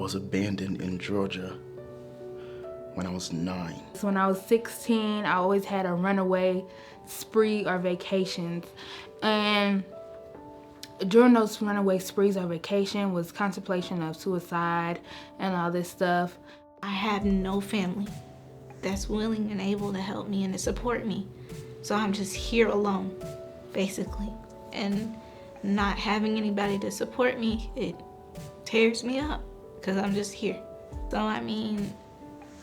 was abandoned in Georgia when I was 9. So when I was 16, I always had a runaway spree or vacations. And during those runaway sprees or vacation was contemplation of suicide and all this stuff. I have no family that's willing and able to help me and to support me. So I'm just here alone, basically. And not having anybody to support me, it tears me up because I'm just here. So I mean,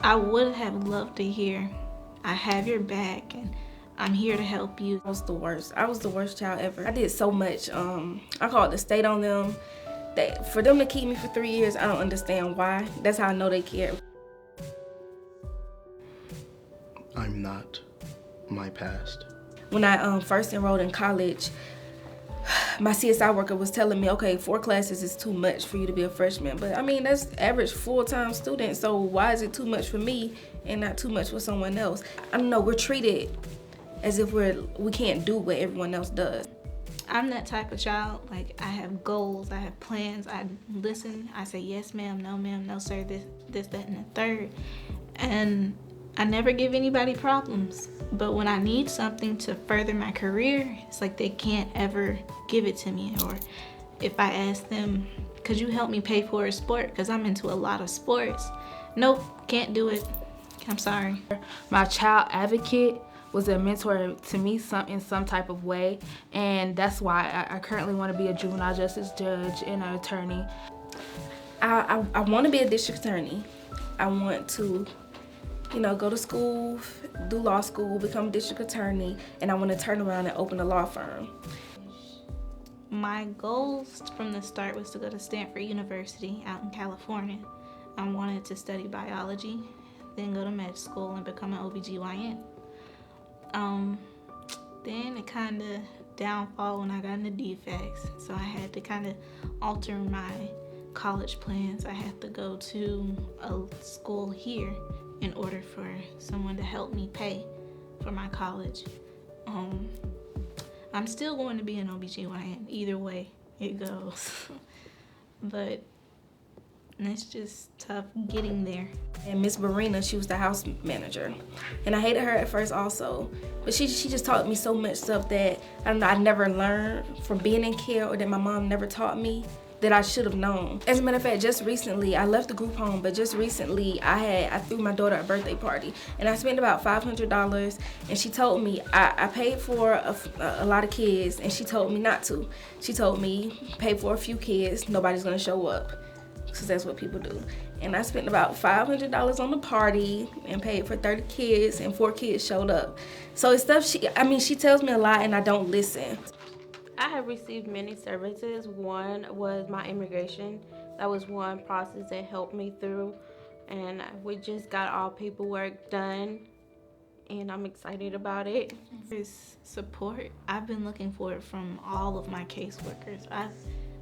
I would have loved to hear, I have your back and I'm here to help you. I was the worst. I was the worst child ever. I did so much. I called the state on them. For them to keep me for 3 years, I don't understand why. That's how I know they care. I'm not my past. When I first enrolled in college, my CSI worker was telling me, okay, 4 classes is too much for you to be a freshman. But I mean, that's average full-time student, so why is it too much for me and not too much for someone else? I don't know, we're treated as if we can't do what everyone else does. I'm that type of child. Like, I have goals, I have plans, I listen, I say yes ma'am, no sir, this, that, and the third. And I never give anybody problems. But when I need something to further my career, it's like they can't ever give it to me. Or if I ask them, could you help me pay for a sport? Because I'm into a lot of sports. Nope, can't do it. I'm sorry. My child advocate was a mentor to me in some type of way, and that's why I currently want to be a juvenile justice judge and an attorney. I want to be a district attorney. I want to, go to school, do law school, become a district attorney, and I want to turn around and open a law firm. My goals from the start was to go to Stanford University out in California. I wanted to study biology, then go to med school and become an OBGYN. Then it kind of downfall when I got into DFCS, so I had to kind of alter my college plans. I had to go to a school here in order for someone to help me pay for my college. I'm still going to be an OBGYN, either way it goes. But it's just tough getting there. And Miss Barina, she was the house manager. And I hated her at first also. But she just taught me so much stuff that I never learned from being in care, or that my mom never taught me, that I should have known. As a matter of fact, just recently, I left the group home, but just recently I threw my daughter a birthday party, and I spent about $500, and she told me, I paid for a lot of kids, and she told me not to. She told me, pay for a few kids, nobody's gonna show up, because that's what people do. And I spent about $500 on the party and paid for 30 kids, and 4 kids showed up. So it's stuff she tells me a lot and I don't listen. I have received many services. One was my immigration. That was one process that helped me through. And we just got all paperwork done, and I'm excited about it. There's support. I've been looking for it from all of my caseworkers. I've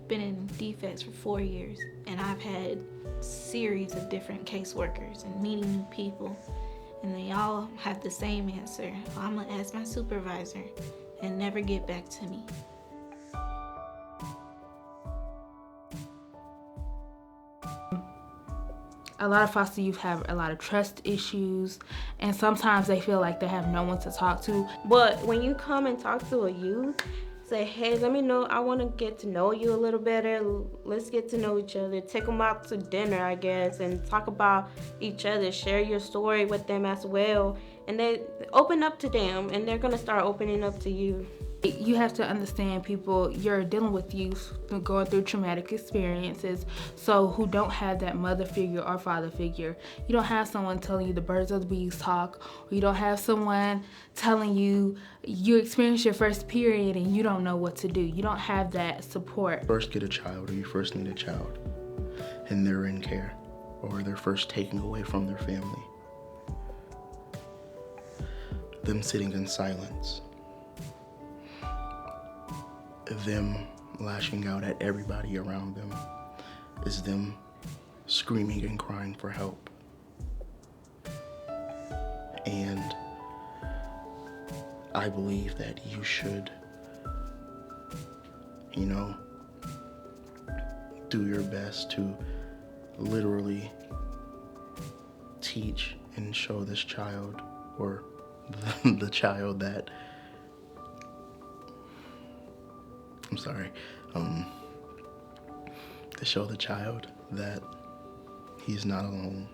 been in DFCS for 4 years, and I've had a series of different caseworkers and meeting new people, and they all have the same answer. I'm gonna ask my supervisor and never get back to me. A lot of foster youth have a lot of trust issues, and sometimes they feel like they have no one to talk to. But when you come and talk to a youth, say, hey, let me know, I want to get to know you a little better. Let's get to know each other. Take them out to dinner, I guess, and talk about each other. Share your story with them as well. And they open up to them, and they're going to start opening up to you. You have to understand, people, you're dealing with youth going through traumatic experiences, so who don't have that mother figure or father figure. You don't have someone telling you the birds of the bees talk, or you don't have someone telling you you experienced your first period and you don't know what to do. You don't have that support. First get a child, or you first need a child, and they're in care, or they're first taken away from their family. Them sitting in silence. Them lashing out at everybody around them is them screaming and crying for help. And I believe that you should, do your best to literally teach and show this child, or the child that, I'm sorry, to show the child that he's not alone,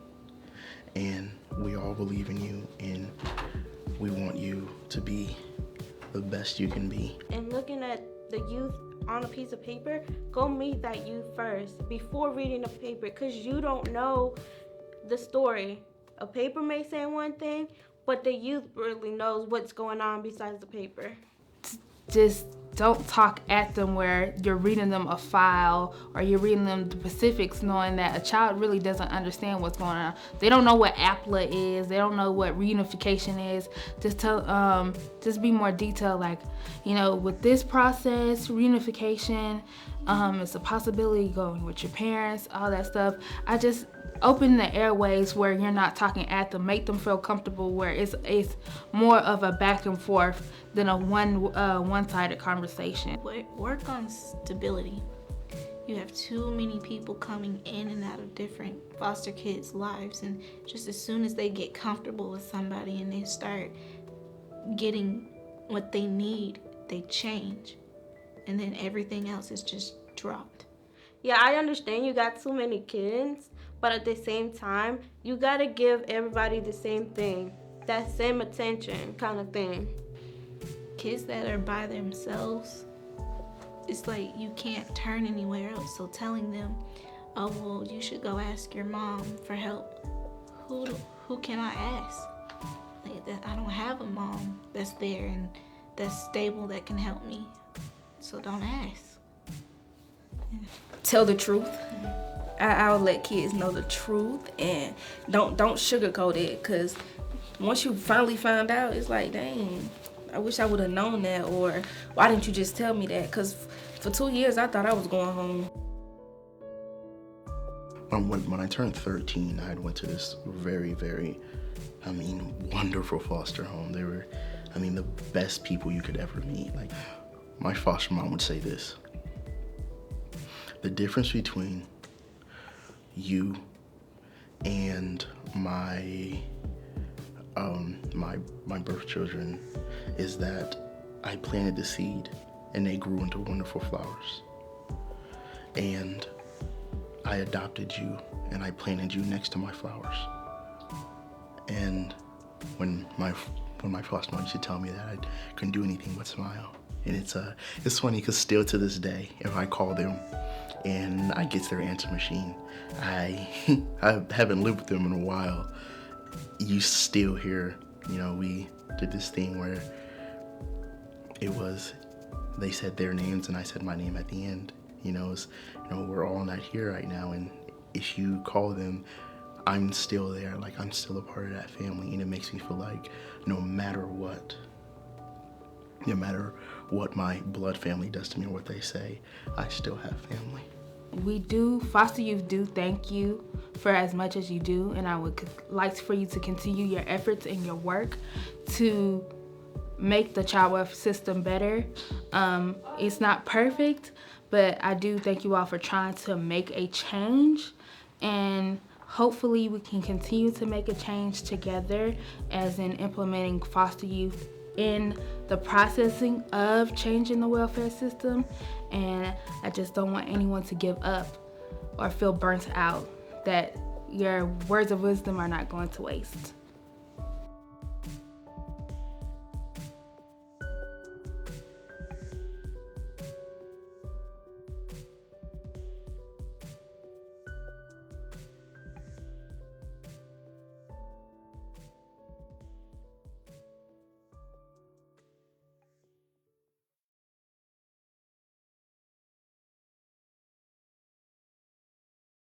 and we all believe in you, and we want you to be the best you can be. And looking at the youth on a piece of paper, go meet that youth first before reading the paper, because you don't know the story. A paper may say one thing, but the youth really knows what's going on besides the paper. Just don't talk at them where you're reading them a file or you're reading them the specifics, knowing that a child really doesn't understand what's going on. They don't know what APLA is. They don't know what reunification is. Just be more detailed, like, with this process, reunification, it's a possibility going with your parents, all that stuff. I just open the airways where you're not talking at them, make them feel comfortable, where it's more of a back and forth than a one-sided conversation. Work on stability. You have too many people coming in and out of different foster kids' lives, and just as soon as they get comfortable with somebody and they start getting what they need, they change, and then everything else is just dropped. Yeah, I understand you got too many kids, but at the same time, you gotta give everybody the same thing, that same attention kind of thing. Kids that are by themselves, it's like you can't turn anywhere else. So telling them, oh, well, you should go ask your mom for help. Who can I ask? I don't have a mom that's there and that's stable that can help me. So don't ask. Tell the truth. I'll let kids know the truth, and don't sugarcoat it, because once you finally find out, it's like, dang, I wish I would have known that, or why didn't you just tell me that? Because for 2 years, I thought I was going home. When I turned 13, I went to this very, very, wonderful foster home. They were, the best people you could ever meet. Like, my foster mom would say this: the difference between you and my birth children is that I planted the seed and they grew into wonderful flowers. And I adopted you and I planted you next to my flowers. And when my foster mom used to tell me that, I couldn't do anything but smile. And it's funny because still to this day, if I call them and I get their answer machine, I haven't lived with them in a while, you still hear, we did this thing where they said their names and I said my name at the end. We're all not here right now, and if you call them, I'm still there, like I'm still a part of that family, and it makes me feel like no matter what my blood family does to me or what they say, I still have family. Foster youth do thank you for as much as you do, and I would like for you to continue your efforts and your work to make the child welfare system better. It's not perfect, but I do thank you all for trying to make a change, and hopefully we can continue to make a change together, as in implementing foster youth in the processing of changing the welfare system. And I just don't want anyone to give up or feel burnt out, that your words of wisdom are not going to waste.